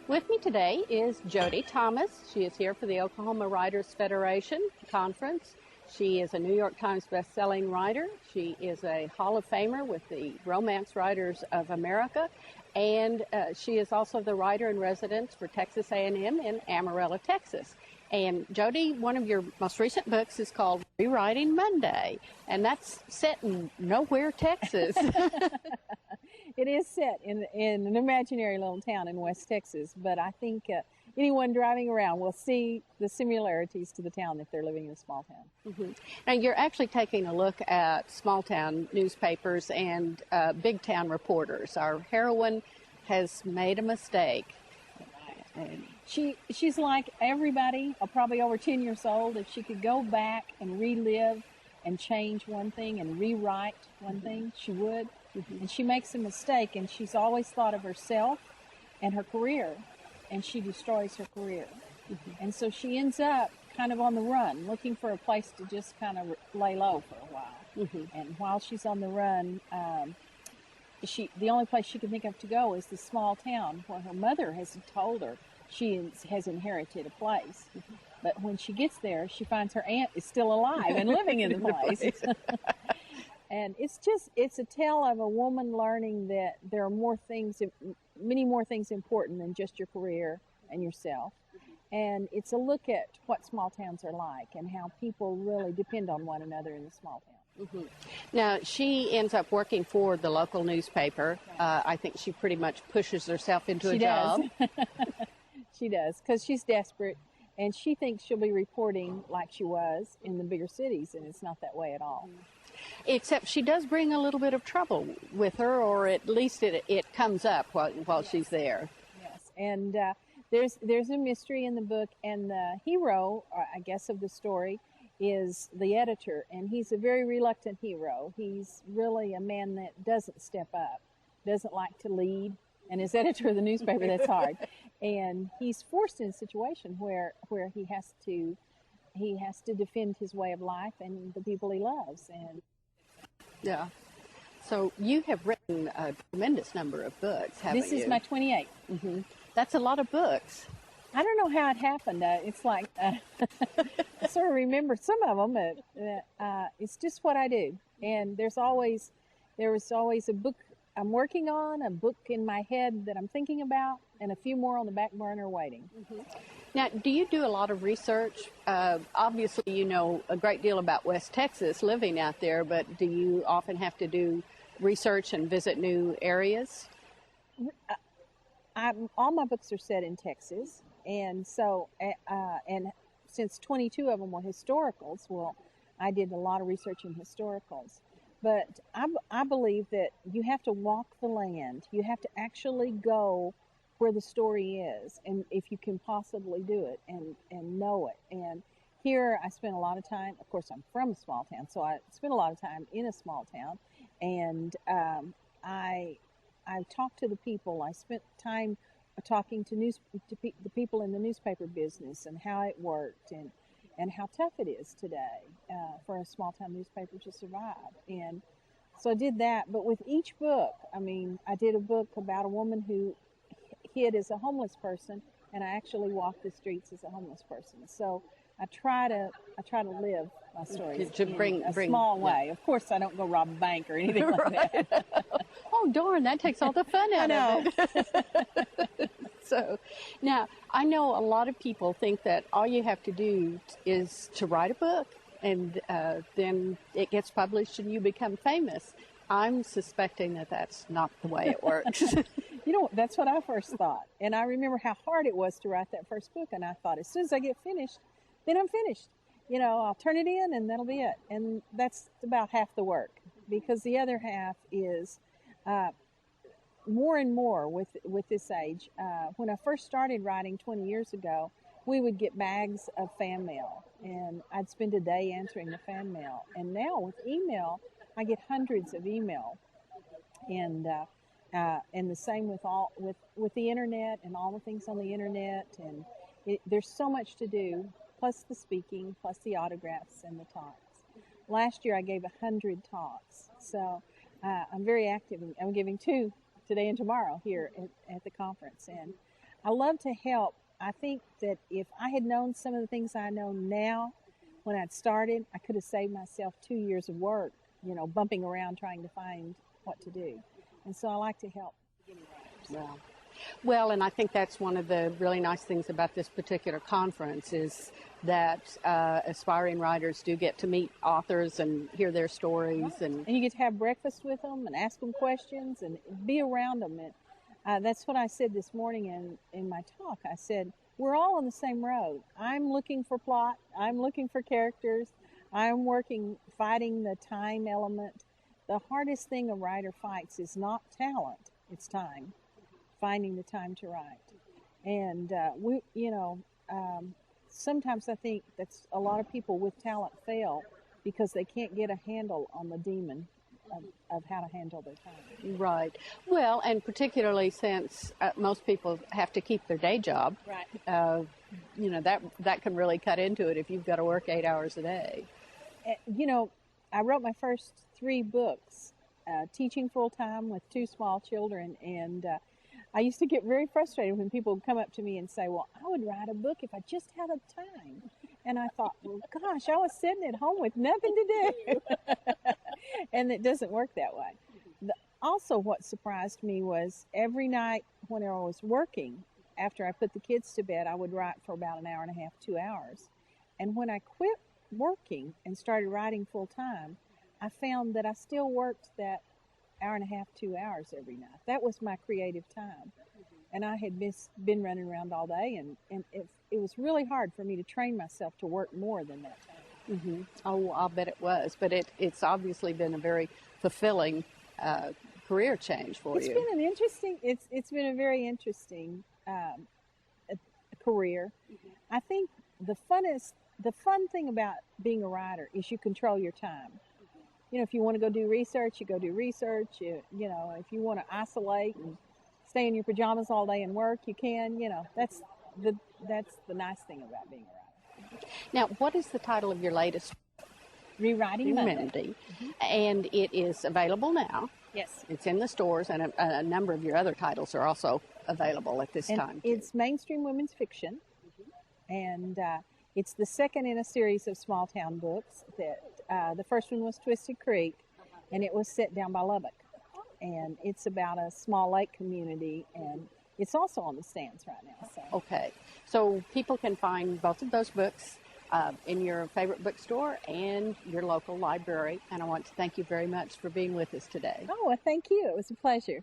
With me today is Jodi Thomas. She is here for the Oklahoma Writers Federation Conference. She is a New York Times best-selling writer. She is a Hall of Famer with the Romance Writers of America, and she is also the writer-in-residence for Texas A&M in Amarillo, Texas. And Jodi, one of your most recent books is called Rewriting Monday, and that's set in nowhere, Texas. It is set in an imaginary little town in West Texas, but I think anyone driving around will see the similarities to the town if they're living in a small town. Mm-hmm. Now, you're actually taking a look at small town newspapers and big town reporters. Our heroine has made a mistake. And she's like everybody, probably over 10 years old. If she could go back and relive and change one thing and rewrite one thing, she would. Mm-hmm. And she makes a mistake, and she's always thought of herself and her career, and she destroys her career. Mm-hmm. And so she ends up kind of on the run, looking for a place to just kind of lay low for a while. Mm-hmm. And while she's on the run, the only place she can think of to go is the small town where her mother has told her she has inherited a place. Mm-hmm. But when she gets there, she finds her aunt is still alive and living in the place. And it's a tale of a woman learning that there are many more things important than just your career and yourself. And it's a look at what small towns are like and how people really depend on one another in the small town. Mm-hmm. Now, she ends up working for the local newspaper. I think she pretty much pushes herself into a job. She does, because she's desperate, and she thinks she'll be reporting like she was in the bigger cities, and it's not that way at all. Except she does bring a little bit of trouble with her, or at least it comes up while she's there. Yes, and there's a mystery in the book, and the hero, I guess, of the story is the editor, and he's a very reluctant hero. He's really a man that doesn't step up, doesn't like to lead, and as editor of the newspaper, that's hard. And he's forced in a situation where he has to defend his way of life and the people he loves. And yeah. So you have written a tremendous number of books, haven't you? This is my 28th. Mm-hmm. That's a lot of books. I don't know how it happened. It's like I sort of remember some of them. It's just what I do. And there was always a book I'm working on, a book in my head that I'm thinking about, and a few more on the back burner waiting. Mm-hmm. Now, do you do a lot of research? Obviously, you know a great deal about West Texas, living out there, but do you often have to do research and visit new areas? All my books are set in Texas, and so and since 22 of them were historicals, well, I did a lot of research in historicals. But I believe that you have to walk the land. You have to actually go where the story is, and if you can possibly do it and know it. And here I spent a lot of time, of course I'm from a small town, so I spent a lot of time in a small town, and I talked to the people. I spent time talking to the people in the newspaper business and how it worked and how tough it is today for a small-town newspaper to survive. And so I did that. But with each book, I did a book about a woman who hid as a homeless person, and I actually walked the streets as a homeless person. So I try to live my stories in a small way. Of course, I don't go rob a bank or anything like that. Oh, darn, that takes all the fun out of it. So, now, I know a lot of people think that all you have to do is to write a book, and then it gets published and you become famous. I'm suspecting that that's not the way it works. That's what I first thought. And I remember how hard it was to write that first book, and I thought, as soon as I get finished, then I'm finished. I'll turn it in, and that'll be it. And that's about half the work, because the other half is more and more with this age. When I first started writing 20 years ago, we would get bags of fan mail, and I'd spend a day answering the fan mail. And now with email, I get hundreds of email, and the same with the internet and all the things on the internet. And there's so much to do, plus the speaking, plus the autographs and the talks. Last year I gave 100 talks, so I'm very active. I'm giving 2 today and tomorrow here at the conference, and I love to help. I think that if I had known some of the things I know now when I'd started, I could have saved myself 2 years of work, bumping around trying to find what to do. And so I like to help beginning writers. Well, and I think that's one of the really nice things about this particular conference is that aspiring writers do get to meet authors and hear their stories. And you get to have breakfast with them and ask them questions and be around them. And that's what I said this morning in my talk. I said, we're all on the same road. I'm looking for plot. I'm looking for characters. I'm fighting the time element. The hardest thing a writer fights is not talent, it's time. Finding the time to write. And sometimes I think that's a lot of people with talent fail because they can't get a handle on the demon of how to handle their time. Right. Well, and particularly since most people have to keep their day job. Right. That can really cut into it if you've got to work 8 hours a day. I wrote my first 3 books, teaching full-time with 2 small children, and I used to get very frustrated when people would come up to me and say, well, I would write a book if I just had the time. And I thought, well, gosh, I was sitting at home with nothing to do. And it doesn't work that way. Also, what surprised me was every night when I was working, after I put the kids to bed, I would write for about an hour and a half, 2 hours. And when I quit working and started writing full time, I found that I still worked that hour and a half, 2 hours every night. That was my creative time. And I had been running around all day, and it was really hard for me to train myself to work more than that time. Mm-hmm. Oh, I'll bet it was. But it's obviously been a very fulfilling career change for you. It's been a very interesting career. Mm-hmm. I think the fun thing about being a writer is you control your time. If you want to go do research, you go do research. If you want to isolate and stay in your pajamas all day and work, you can. That's the nice thing about being a writer. Now, what is the title of your latest? Rewriting Monday. Mm-hmm. And it is available now. Yes. It's in the stores, and a number of your other titles are also available at this time. It's mainstream women's fiction, and it's the second in a series of small town books. The first one was Twisted Creek, and it was set down by Lubbock. And it's about a small lake community, and it's also on the stands right now. So. Okay. So people can find both of those books in your favorite bookstore and your local library. And I want to thank you very much for being with us today. Oh, well, thank you. It was a pleasure.